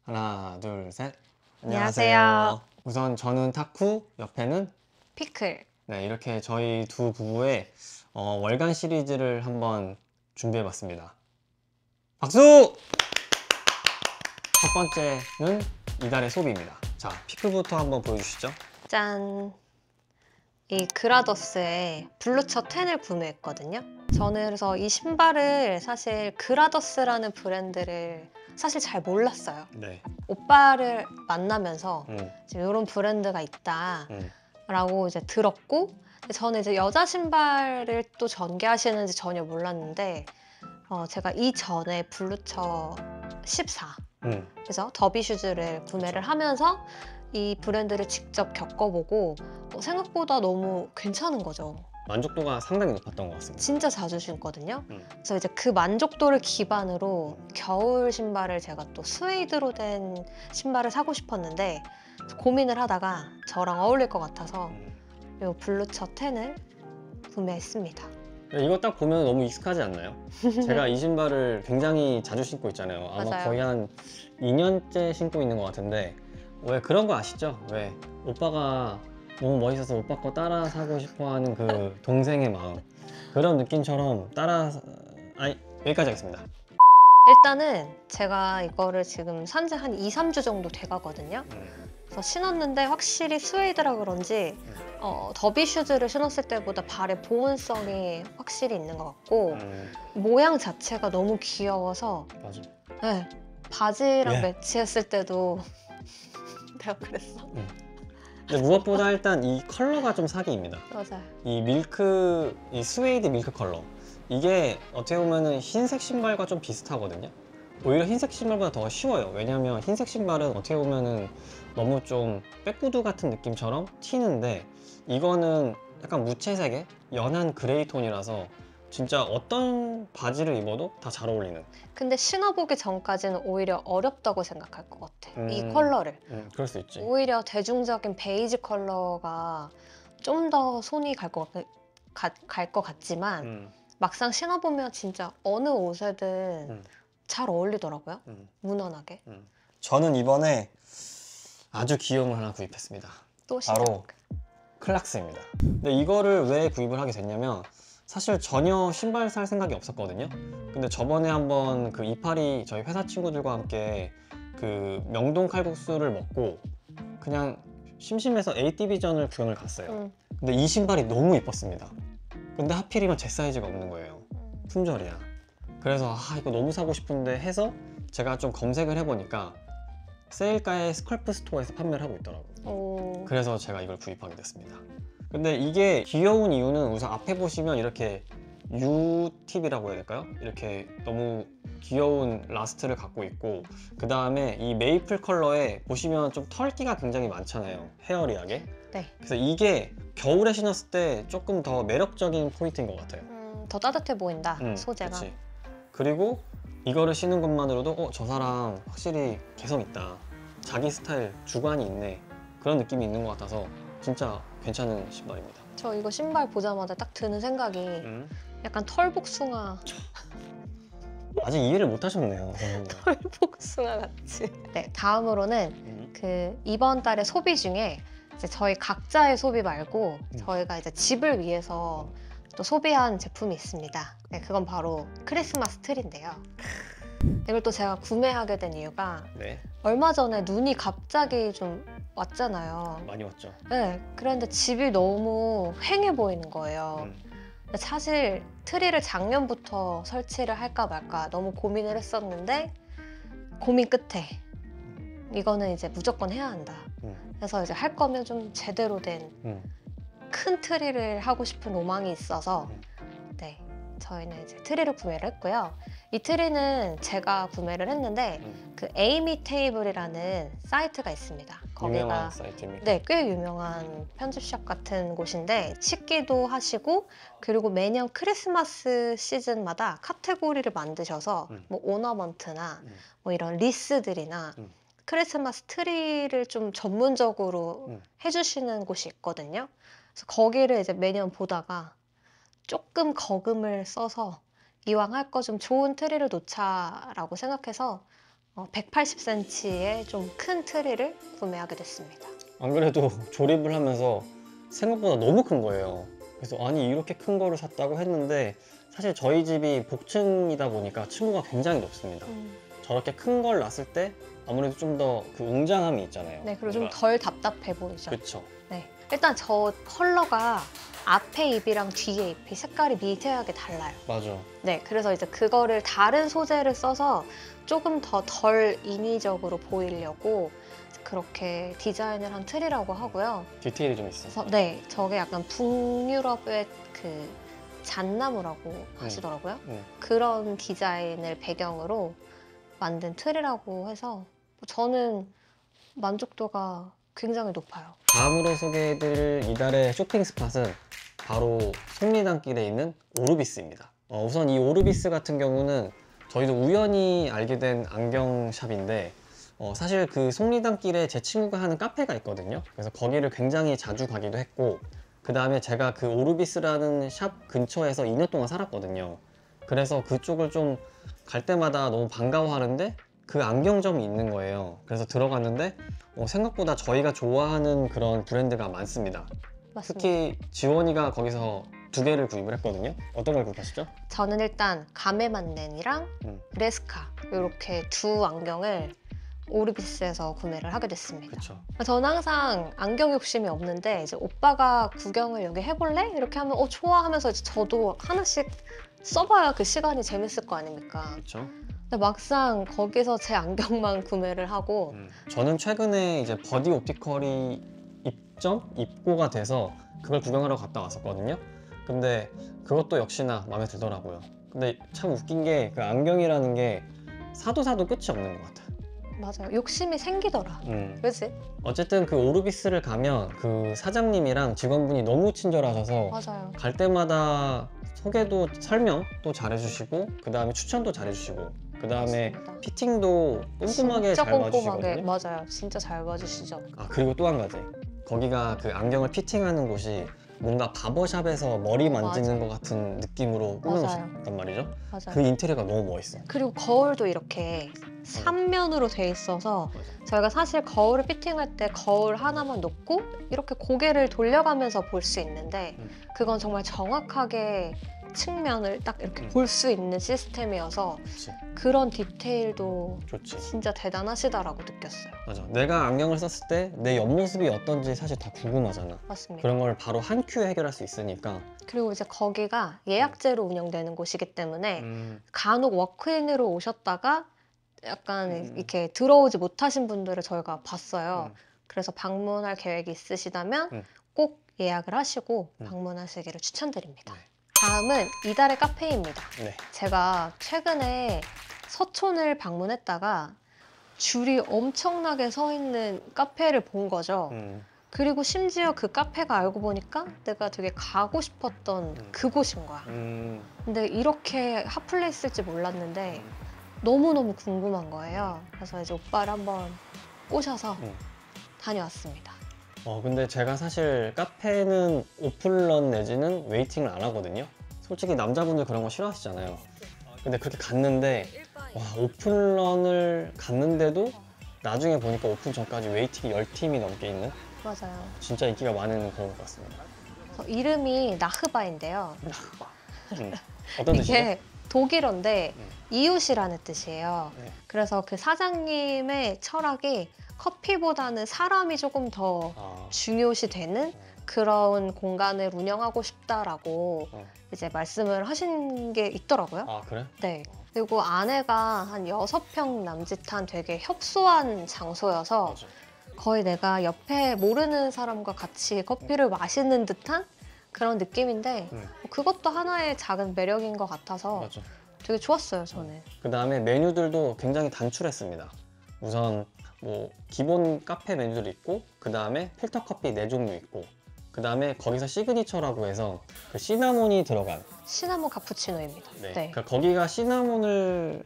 하나, 둘, 셋. 안녕하세요. 우선 저는 타쿠, 옆에는 피클. 네, 이렇게 저희 두 부부의 월간 시리즈를 한번 준비해봤습니다. 박수! 첫 번째는 이달의 소비입니다. 자, 피크부터 한번 보여주시죠. 짠! 이 그라더스의 블루처 10을 구매했거든요. 저는 그래서 이 신발을 사실 그라더스라는 브랜드를 사실 잘 몰랐어요. 네. 오빠를 만나면서 음, 지금 이런 브랜드가 있다 음. 라고 이제 들었고, 저는 이제 여자 신발을 또 전개하시는지 전혀 몰랐는데, 제가 이전에 블루처 14 그래서 더비 슈즈를 구매를 하면서 이 브랜드를 직접 겪어보고 생각보다 너무 괜찮은 거죠. 만족도가 상당히 높았던 것 같습니다. 진짜 자주 신거든요. 음. 그래서 이제 그 만족도를 기반으로 겨울 신발을 제가 또 스웨이드로 된 신발을 사고 싶었는데 고민을 하다가 저랑 어울릴 것 같아서 이 블루처 10을 구매했습니다. 이거 딱 보면 너무 익숙하지 않나요? 제가 이 신발을 굉장히 자주 신고 있잖아요. 아마 맞아요. 거의 한 2년째 신고 있는 것 같은데, 왜 그런 거 아시죠? 왜 오빠가 너무 멋있어서 오빠 거 따라 사고 싶어 하는 그 동생의 마음, 그런 느낌처럼 아니, 여기까지 하겠습니다. 일단은 제가 이거를 지금 산지 한 2, 3주 정도 돼가거든요. 그래서 신었는데 확실히 스웨이드라 그런지 더비 슈즈를 신었을 때보다 발의 보온성이 확실히 있는 것 같고 모양 자체가 너무 귀여워서 맞아. 네, 바지랑 예. 매치했을 때도 내가 그랬어. 근데 무엇보다 일단 이 컬러가 좀 사기입니다. 맞아요. 이 스웨이드 밀크 컬러, 이게 어떻게 보면은 흰색 신발과 좀 비슷하거든요. 오히려 흰색 신발보다 더 쉬워요. 왜냐면 흰색 신발은 어떻게 보면은 너무 좀 백구두 같은 느낌처럼 튀는데, 이거는 약간 무채색의 연한 그레이 톤이라서 진짜 어떤 바지를 입어도 다 잘 어울리는. 근데 신어보기 전까지는 오히려 어렵다고 생각할 것 같아. 이 음. 컬러를. 그럴 수 있지. 오히려 대중적인 베이지 컬러가 좀 더 손이 갈 것 같지만 막상 신어보면 진짜 어느 옷에든 음. 잘 어울리더라고요. 음. 무난하게. 저는 이번에 아주 귀여운 걸 하나 구입했습니다. 또 시작. 바로 클락스입니다. 근데 이거를 왜 구입을 하게 됐냐면, 사실 전혀 신발 살 생각이 없었거든요. 근데 저번에 한번 그 이파리 저희 회사 친구들과 함께 그 명동 칼국수를 먹고 그냥 심심해서 A 디비전을 구경을 갔어요. 근데 이 신발이 너무 이뻤습니다. 근데 하필이면 제 사이즈가 없는 거예요. 품절이야. 그래서 이거 너무 사고 싶은데 해서 제가 좀 검색을 해보니까 세일가의 스컬프 스토어에서 판매를 하고 있더라고요. 그래서 제가 이걸 구입하게 됐습니다. 근데 이게 귀여운 이유는 우선 앞에 보시면 이렇게 U팁이라고 해야 될까요? 이렇게 너무 귀여운 라스트를 갖고 있고, 그 다음에 이 메이플 컬러에 보시면 좀 털기가 굉장히 많잖아요, 헤어리하게. 네. 그래서 이게 겨울에 신었을 때 조금 더 매력적인 포인트인 것 같아요. 더 따뜻해 보인다, 소재가. 그치. 그리고 이거를 신은 것만으로도 저 사람 확실히 개성 있다, 자기 스타일 주관이 있네, 그런 느낌이 있는 것 같아서 진짜 괜찮은 신발입니다. 저 이거 신발 보자마자 딱 드는 생각이 약간 털복숭아. 아직 이해를 못 하셨네요. 털복숭아 같이. 네, 다음으로는 그 이번 달의 소비 중에 이제 저희 각자의 소비 말고 저희가 이제 집을 위해서 또 소비한 제품이 있습니다. 네, 그건 바로 크리스마스 트리인데요. 이걸 또 제가 구매하게 된 이유가 네, 얼마 전에 눈이 갑자기 좀 왔잖아요. 많이 왔죠. 네, 그런데 집이 너무 휑해 보이는 거예요. 근데 사실 트리를 작년부터 설치를 할까 말까 너무 고민을 했었는데, 고민 끝에 이거는 이제 무조건 해야 한다. 그래서 이제 할 거면 좀 제대로 된 큰 트리를 하고 싶은 로망이 있어서 네, 저희는 이제 트리를 구매를 했고요. 이 트리는 제가 구매를 했는데 그 에이미 테이블이라는 사이트가 있습니다. 유명한 사이트입니다. 네, 꽤 유명한 편집샵 같은 곳인데 식기도 하시고, 그리고 매년 크리스마스 시즌마다 카테고리를 만드셔서 뭐 오너먼트나 뭐 이런 리스들이나 크리스마스 트리를 좀 전문적으로 해주시는 곳이 있거든요. 그래서 거기를 이제 매년 보다가 조금 거금을 써서 이왕 할 거 좀 좋은 트리를 놓자라고 생각해서 180cm의 좀 큰 트리를 구매하게 됐습니다. 안 그래도 조립을 하면서 생각보다 너무 큰 거예요. 그래서 아니 이렇게 큰 거를 샀다고 했는데 사실 저희 집이 복층이다 보니까 층고가 굉장히 높습니다. 저렇게 큰 걸 놨을 때 아무래도 좀 더 그 웅장함이 있잖아요. 네, 그리고 좀 덜 답답해 보이죠. 그쵸. 네, 일단 저 컬러가 앞에 잎이랑 뒤에 잎이 색깔이 미세하게 달라요. 맞아. 네, 그래서 이제 그거를 다른 소재를 써서 조금 더 덜 인위적으로 보이려고 그렇게 디자인을 한 트리라고 하고요. 디테일이 좀 있어. 그래서 네, 저게 약간 북유럽의 그 잣나무라고 하시더라고요. 그런 디자인을 배경으로 만든 트리라고 해서 저는 만족도가 굉장히 높아요. 다음으로 소개해드릴 이달의 쇼핑 스팟은 바로 속리단길에 있는 오르비스입니다. 우선 이 오르비스 같은 경우는 저희도 우연히 알게 된 안경샵인데 사실 그 속리단길에 제 친구가 하는 카페가 있거든요. 그래서 거기를 굉장히 자주 가기도 했고 그 다음에 제가 그 오르비스라는 샵 근처에서 2년 동안 살았거든요. 그래서 그쪽을 좀 갈 때마다 너무 반가워하는데 그 안경점이 있는 거예요. 그래서 들어갔는데 생각보다 저희가 좋아하는 그런 브랜드가 많습니다. 맞습니다. 특히 지원이가 거기서 2개를 구입을 했거든요. 어떤 걸 구입하셨죠? 저는 일단 가메만넨이랑 레스카 이렇게 두 안경을 오르비스에서 구매를 하게 됐습니다. 그쵸. 저는 항상 안경 욕심이 없는데 이제 오빠가 구경을 여기 해볼래? 이렇게 하면 좋아 하면서 이제 저도 하나씩 써봐야 그 시간이 재밌을 거 아닙니까? 그쵸. 근데 막상 거기서 제 안경만 구매를 하고 저는 최근에 이제 버디 옵티컬이 입고가 돼서 그걸 구경하러 갔다 왔었거든요. 근데 그것도 역시나 마음에 들더라고요. 근데 참 웃긴 게 그 안경이라는 게 사도 끝이 없는 것 같아요. 맞아요. 욕심이 생기더라. 그치? 어쨌든 그 오르비스를 가면 그 사장님이랑 직원분이 너무 친절하셔서 맞아요. 갈 때마다 소개도 설명도 잘해주시고 그 다음에 추천도 잘해주시고 그 다음에 맞습니다. 피팅도 꼼꼼하게 진짜 잘 꼼꼼하게 봐주시거든요. 맞아요. 진짜 잘 봐주시죠. 그리고 또 한 가지, 거기가 그 안경을 피팅하는 곳이 뭔가 바버샵에서 머리 만지는 것 같은 느낌으로 꾸며놓으셨단 말이죠. 맞아요. 그 인테리어가 너무 멋있어요. 그리고 거울도 이렇게 3면으로 돼 있어서 저희가 사실 거울을 피팅할 때 거울 하나만 놓고 이렇게 고개를 돌려가면서 볼 수 있는데 그건 정말 정확하게 측면을 딱 이렇게 볼 수 있는 시스템이어서 그치. 그런 디테일도 좋지. 진짜 대단하시다라고 느꼈어요. 맞아. 내가 안경을 썼을 때 내 옆모습이 어떤지 사실 다 궁금하잖아. 맞습니다. 그런 걸 바로 한 큐에 해결할 수 있으니까. 그리고 이제 거기가 예약제로 운영되는 곳이기 때문에 간혹 워크인으로 오셨다가 약간 이렇게 들어오지 못하신 분들을 저희가 봤어요. 그래서 방문할 계획이 있으시다면 꼭 예약을 하시고 방문하시기를 추천드립니다. 네. 다음은 이달의 카페입니다. 네. 제가 최근에 서촌을 방문했다가 줄이 엄청나게 서 있는 카페를 본 거죠. 그리고 심지어 그 카페가 알고 보니까 내가 되게 가고 싶었던 그곳인 거야. 근데 이렇게 핫플레이스일지 몰랐는데 너무너무 궁금한 거예요. 그래서 이제 오빠를 한번 꼬셔서 다녀왔습니다. 근데 제가 사실 카페는 오픈런 내지는 웨이팅을 안 하거든요. 솔직히 남자분들 그런 거 싫어하시잖아요. 근데 그렇게 갔는데 와, 오픈런을 갔는데도 나중에 보니까 오픈 전까지 웨이팅이 10팀이 넘게 있는 맞아요. 진짜 인기가 많은 그런 것 같습니다. 그래서 이름이 나흐바인데요. 어떤 뜻이죠? 이게 독일어인데 이웃이라는 뜻이에요. 네. 그래서 그 사장님의 철학이 커피보다는 사람이 조금 더 중요시 되는 그런 공간을 운영하고 싶다라고 이제 말씀을 하신 게 있더라고요. 아, 그래? 네. 그리고 안에가 한 6평 남짓한 되게 협소한 장소여서 맞아. 거의 내가 옆에 모르는 사람과 같이 커피를 마시는 듯한 그런 느낌인데 그것도 하나의 작은 매력인 것 같아서 맞아. 되게 좋았어요, 저는. 그 다음에 메뉴들도 굉장히 단출했습니다. 우선 뭐 기본 카페 메뉴들이 있고 그 다음에 필터 커피 4종류 있고 그 다음에 거기서 시그니처라고 해서 그 시나몬이 들어간 시나몬 카푸치노입니다. 네. 네. 그러니까 거기가 시나몬을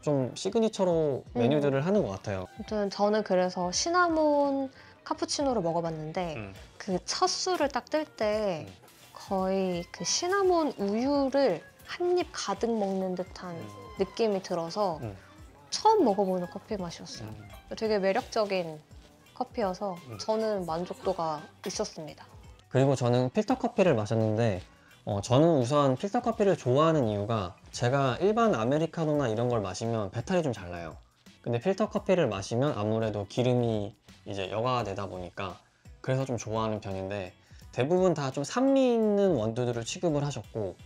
좀 시그니처로 메뉴들을 하는 것 같아요. 아무튼 저는 그래서 시나몬 카푸치노를 먹어봤는데 그 첫 술을 딱 뜰 때 거의 그 시나몬 우유를 한 입 가득 먹는 듯한 느낌이 들어서 처음 먹어보는 커피 맛이었어요. 되게 매력적인 커피여서 저는 만족도가 있었습니다. 그리고 저는 필터 커피를 마셨는데 저는 우선 필터 커피를 좋아하는 이유가 제가 일반 아메리카노나 이런 걸 마시면 배탈이 좀 잘 나요. 근데 필터 커피를 마시면 아무래도 기름이 이제 여과가 되다 보니까 그래서 좀 좋아하는 편인데 대부분 다 좀 산미 있는 원두들을 취급을 하셨고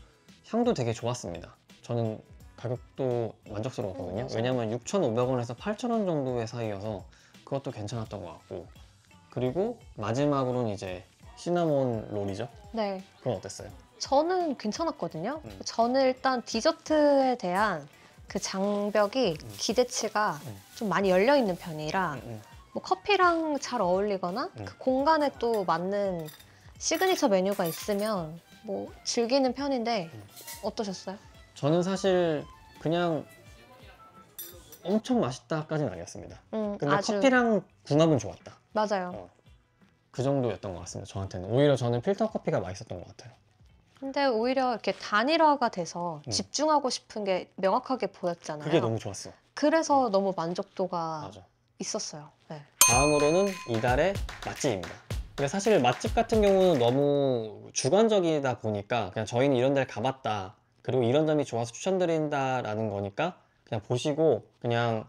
향도 되게 좋았습니다. 저는 가격도 만족스러웠거든요. 맞아요. 왜냐면 6,500원에서 8,000원 정도의 사이여서 그것도 괜찮았던 것 같고 그리고 마지막으로는 이제 시나몬 롤이죠. 네, 그건 어땠어요? 저는 괜찮았거든요. 저는 일단 디저트에 대한 그 장벽이 기대치가 좀 많이 열려 있는 편이라 뭐 커피랑 잘 어울리거나 그 공간에 또 맞는 시그니처 메뉴가 있으면 뭐 즐기는 편인데 어떠셨어요? 저는 사실 그냥 엄청 맛있다까지는 아니었습니다. 근데 아주 커피랑 궁합은 좋았다. 맞아요. 그 정도였던 것 같습니다. 저한테는 오히려 저는 필터 커피가 맛있었던 것 같아요. 근데 오히려 이렇게 단일화가 돼서 집중하고 싶은 게 명확하게 보였잖아요. 그게 너무 좋았어. 그래서 너무 만족도가 맞아. 있었어요. 네. 다음으로는 이달의 맛집입니다. 근데 사실 맛집 같은 경우는 너무 주관적이다 보니까 그냥 저희는 이런 데를 가봤다. 그리고 이런 점이 좋아서 추천드린다라는 거니까 그냥 보시고 그냥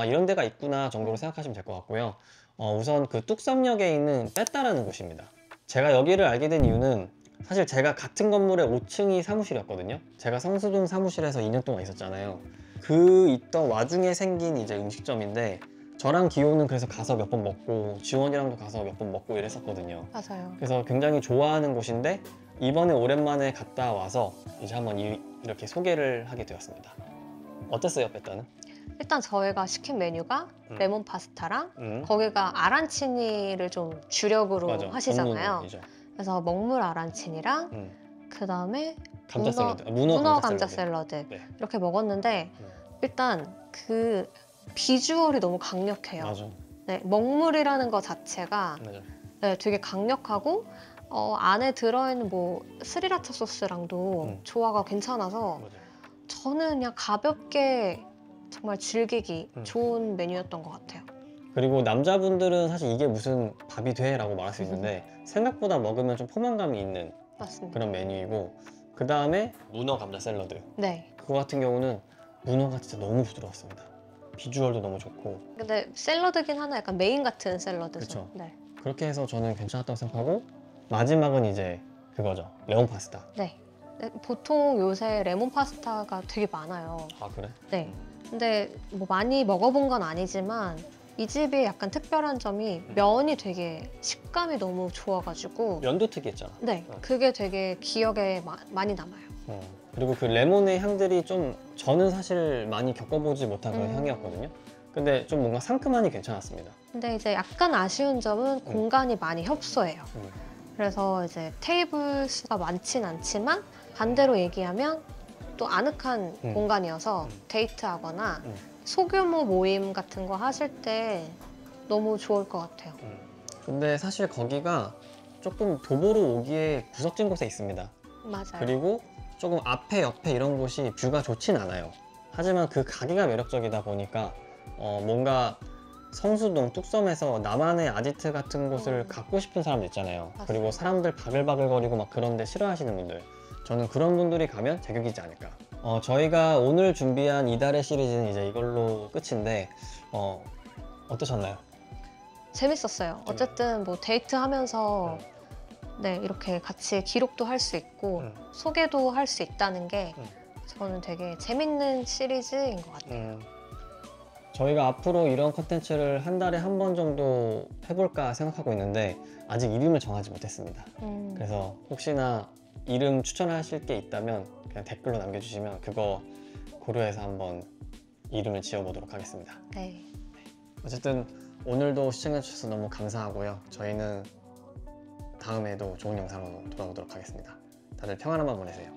이런 데가 있구나 정도로 생각하시면 될 것 같고요. 우선 그 뚝섬역에 있는 빼따라는 곳입니다. 제가 여기를 알게 된 이유는 사실 제가 같은 건물에 5층이 사무실이었거든요. 제가 성수동 사무실에서 2년 동안 있었잖아요. 그 있던 와중에 생긴 이제 음식점인데 저랑 기호는 그래서 가서 몇 번 먹고 지원이랑도 가서 몇 번 먹고 이랬었거든요. 맞아요. 그래서 굉장히 좋아하는 곳인데 이번에 오랜만에 갔다 와서 이제 한번 이렇게 소개를 하게 되었습니다. 어땠어요, 빼따는? 일단 저희가 시킨 메뉴가 레몬 파스타랑 거기가 아란치니를 좀 주력으로 맞아, 하시잖아요. 전문이죠. 그래서 먹물 아란치니랑 그 다음에 감자 샐러드, 문어 감자 샐러드 네. 이렇게 먹었는데 일단 그 비주얼이 너무 강력해요. 맞아. 네, 먹물이라는 거 자체가 맞아. 네, 되게 강력하고 안에 들어있는 뭐 스리라차 소스랑도 조화가 괜찮아서 맞아. 저는 그냥 가볍게 정말 즐기기 좋은 메뉴였던 것 같아요. 그리고 남자분들은 사실 이게 무슨 밥이 돼? 라고 말할 수 있는데 생각보다 먹으면 좀 포만감이 있는 맞습니다. 그런 메뉴이고 그 다음에 문어 감자 샐러드 네. 그거 같은 경우는 문어가 진짜 너무 부드러웠습니다. 비주얼도 너무 좋고 근데 샐러드긴 하나 약간 메인 같은 샐러드죠. 그쵸. 네. 그렇게 해서 저는 괜찮았다고 생각하고 마지막은 이제 그거죠. 레몬 파스타. 네. 네, 보통 요새 레몬 파스타가 되게 많아요. 아 그래? 네. 근데 뭐 많이 먹어본 건 아니지만 이 집이 약간 특별한 점이 면이 되게 식감이 너무 좋아가지고 면도 특이했잖아. 네, 그게 되게 기억에 많이 남아요. 그리고 그 레몬의 향들이 좀 저는 사실 많이 겪어보지 못한 그런 향이었거든요. 근데 좀 뭔가 상큼하니 괜찮았습니다. 근데 이제 약간 아쉬운 점은 공간이 많이 협소해요. 그래서 이제 테이블 수가 많진 않지만 반대로 얘기하면 또 아늑한 공간이어서 데이트하거나 소규모 모임 같은 거 하실 때 너무 좋을 것 같아요. 근데 사실 거기가 조금 도보로 오기에 구석진 곳에 있습니다. 맞아요. 그리고 조금 앞에 옆에 이런 곳이 뷰가 좋진 않아요. 하지만 그 가게가 매력적이다 보니까 뭔가 성수동 뚝섬에서 나만의 아지트 같은 곳을 갖고 싶은 사람들 있잖아요. 맞습니다. 그리고 사람들 바글바글거리고 막 그런데 싫어하시는 분들, 저는 그런 분들이 가면 제격이지 않을까. 저희가 오늘 준비한 이달의 시리즈는 이제 이걸로 끝인데 어떠셨나요? 재밌었어요. 어쨌든 뭐 데이트하면서 네, 이렇게 같이 기록도 할 수 있고 소개도 할 수 있다는 게 저는 되게 재밌는 시리즈인 것 같아요. 저희가 앞으로 이런 컨텐츠를 한 달에 한 번 정도 해볼까 생각하고 있는데 아직 이름을 정하지 못했습니다. 그래서 혹시나 이름 추천하실 게 있다면 그냥 댓글로 남겨주시면 그거 고려해서 한번 이름을 지어보도록 하겠습니다. 네. 어쨌든 오늘도 시청해주셔서 너무 감사하고요. 저희는 다음에도 좋은 영상으로 돌아오도록 하겠습니다. 다들 평안한 밤 보내세요.